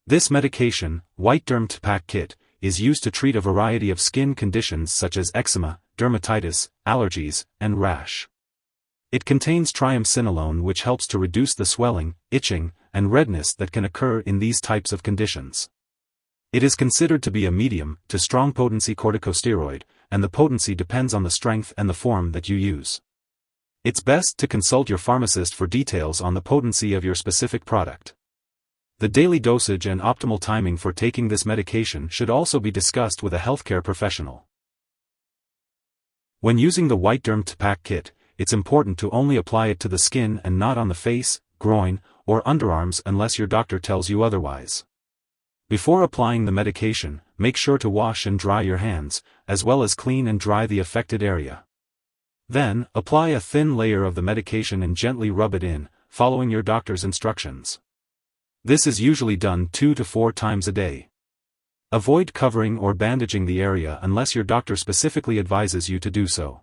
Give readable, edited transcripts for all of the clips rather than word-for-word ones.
This medication, Whytederm Tdpak Kit, is used to treat a variety of skin conditions such as eczema, dermatitis, allergies, and rash. It contains Triamcinolone, which helps to reduce the swelling, itching, and redness that can occur in these types of conditions. It is considered to be a medium to strong-potency corticosteroid, and the potency depends on the strength and the form that you use. It's best to consult your pharmacist for details on the potency of your specific product. The daily dosage and optimal timing for taking this medication should also be discussed with a healthcare professional. When using the Whytederm Tdpak Kit, it's important to only apply it to the skin and not on the face, groin, or underarms unless your doctor tells you otherwise. Before applying the medication, make sure to wash and dry your hands, as well as clean and dry the affected area. Then, apply a thin layer of the medication and gently rub it in, following your doctor's instructions. This is usually done 2 to 4 times a day. Avoid covering or bandaging the area unless your doctor specifically advises you to do so.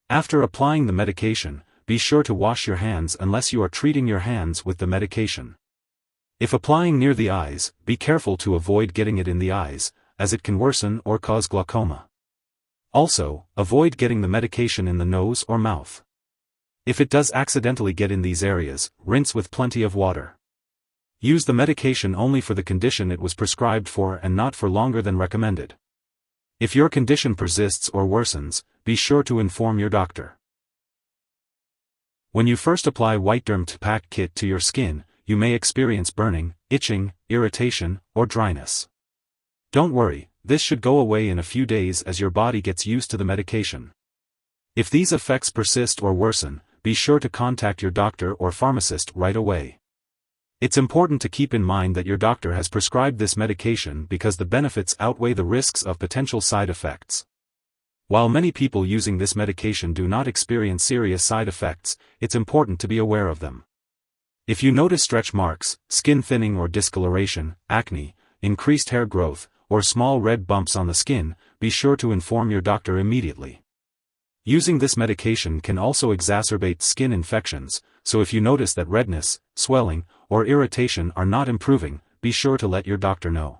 After applying the medication, be sure to wash your hands unless you are treating your hands with the medication. If applying near the eyes, be careful to avoid getting it in the eyes, as it can worsen or cause glaucoma. Also, avoid getting the medication in the nose or mouth. If it does accidentally get in these areas, rinse with plenty of water. Use the medication only for the condition it was prescribed for and not for longer than recommended. If your condition persists or worsens, be sure to inform your doctor. When you first apply Whytederm Tdpak Kit to your skin, you may experience burning, itching, irritation, or dryness. Don't worry, this should go away in a few days as your body gets used to the medication. If these effects persist or worsen, be sure to contact your doctor or pharmacist right away. It's important to keep in mind that your doctor has prescribed this medication because the benefits outweigh the risks of potential side effects. While many people using this medication do not experience serious side effects, it's important to be aware of them. If you notice stretch marks, skin thinning or discoloration, acne, increased hair growth, or small red bumps on the skin, be sure to inform your doctor immediately. Using this medication can also exacerbate skin infections, so if you notice that redness, swelling, or irritation are not improving, be sure to let your doctor know.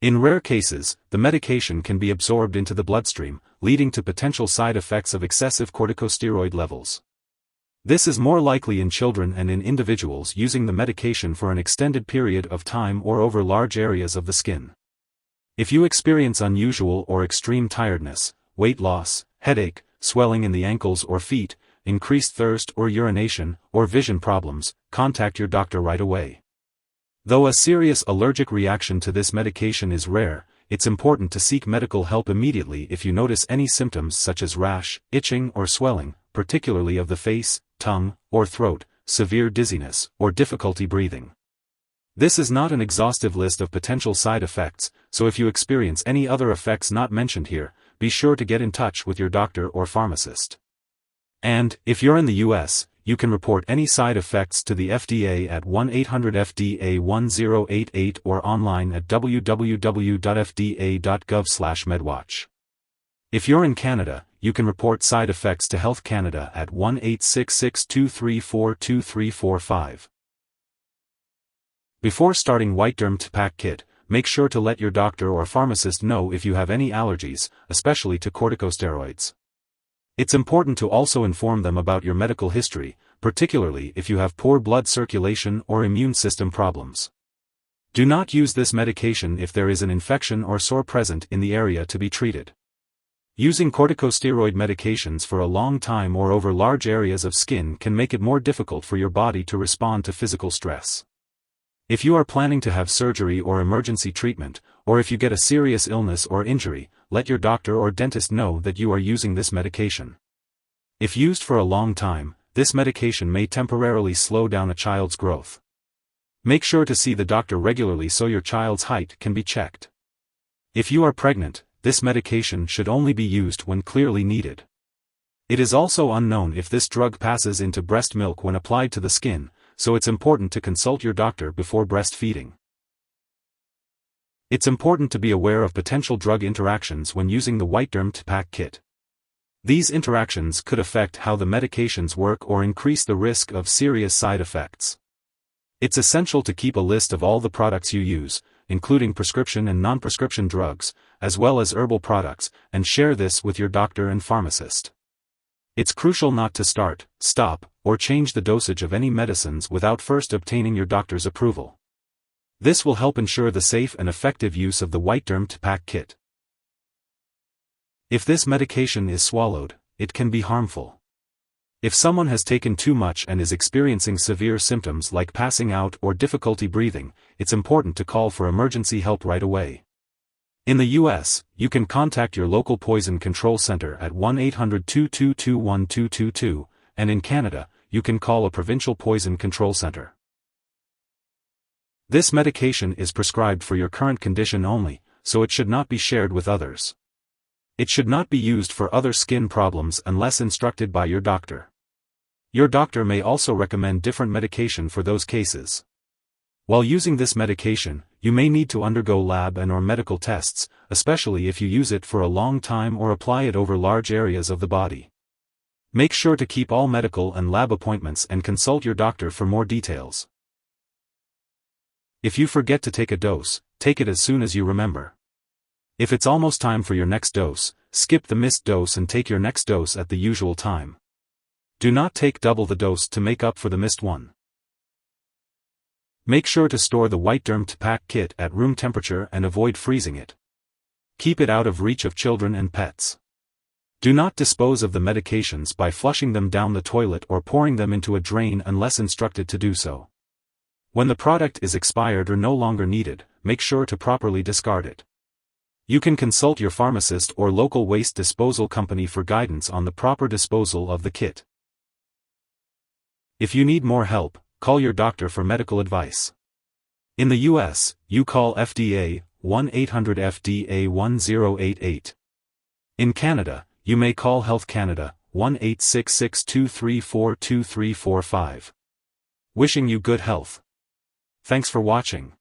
In rare cases, the medication can be absorbed into the bloodstream, leading to potential side effects of excessive corticosteroid levels. This is more likely in children and in individuals using the medication for an extended period of time or over large areas of the skin. If you experience unusual or extreme tiredness, weight loss, headache, swelling in the ankles or feet, increased thirst or urination, or vision problems, contact your doctor right away. Though a serious allergic reaction to this medication is rare, it's important to seek medical help immediately if you notice any symptoms such as rash, itching or swelling, particularly of the face, tongue, or throat, severe dizziness, or difficulty breathing. This is not an exhaustive list of potential side effects, so if you experience any other effects not mentioned here, be sure to get in touch with your doctor or pharmacist. And, if you're in the US, you can report any side effects to the FDA at 1-800-FDA-1088 or online at www.fda.gov/medwatch. If you're in Canada, you can report side effects to Health Canada at 1-866-234-2345. Before starting Whytederm Tdpak Kit, make sure to let your doctor or pharmacist know if you have any allergies, especially to corticosteroids. It's important to also inform them about your medical history, particularly if you have poor blood circulation or immune system problems. Do not use this medication if there is an infection or sore present in the area to be treated. Using corticosteroid medications for a long time or over large areas of skin can make it more difficult for your body to respond to physical stress. If you are planning to have surgery or emergency treatment, or if you get a serious illness or injury, let your doctor or dentist know that you are using this medication. If used for a long time, this medication may temporarily slow down a child's growth. Make sure to see the doctor regularly so your child's height can be checked. If you are pregnant, this medication should only be used when clearly needed. It is also unknown if this drug passes into breast milk when applied to the skin, so it's important to consult your doctor before breastfeeding. It's important to be aware of potential drug interactions when using the Whytederm Tdpak Kit. These interactions could affect how the medications work or increase the risk of serious side effects. It's essential to keep a list of all the products you use, including prescription and non-prescription drugs, as well as herbal products, and share this with your doctor and pharmacist. It's crucial not to start, stop, or change the dosage of any medicines without first obtaining your doctor's approval. This will help ensure the safe and effective use of the Whytederm Tdpak Kit. If this medication is swallowed, it can be harmful. If someone has taken too much and is experiencing severe symptoms like passing out or difficulty breathing, it's important to call for emergency help right away. In the U.S., you can contact your local poison control center at 1-800-222-1222, and in Canada, you can call a provincial poison control center. This medication is prescribed for your current condition only, so it should not be shared with others. It should not be used for other skin problems unless instructed by your doctor. Your doctor may also recommend different medication for those cases. While using this medication, you may need to undergo lab and/or medical tests, especially if you use it for a long time or apply it over large areas of the body. Make sure to keep all medical and lab appointments and consult your doctor for more details. If you forget to take a dose, take it as soon as you remember. If it's almost time for your next dose, skip the missed dose and take your next dose at the usual time. Do not take double the dose to make up for the missed one. Make sure to store the Whytederm Tdpak Kit at room temperature and avoid freezing it. Keep it out of reach of children and pets. Do not dispose of the medications by flushing them down the toilet or pouring them into a drain unless instructed to do so. When the product is expired or no longer needed, make sure to properly discard it. You can consult your pharmacist or local waste disposal company for guidance on the proper disposal of the kit. If you need more help, call your doctor for medical advice. In the U.S., you call FDA, 1-800-FDA-1088. In Canada, you may call Health Canada, 1-866-234-2345. Wishing you good health. Thanks for watching.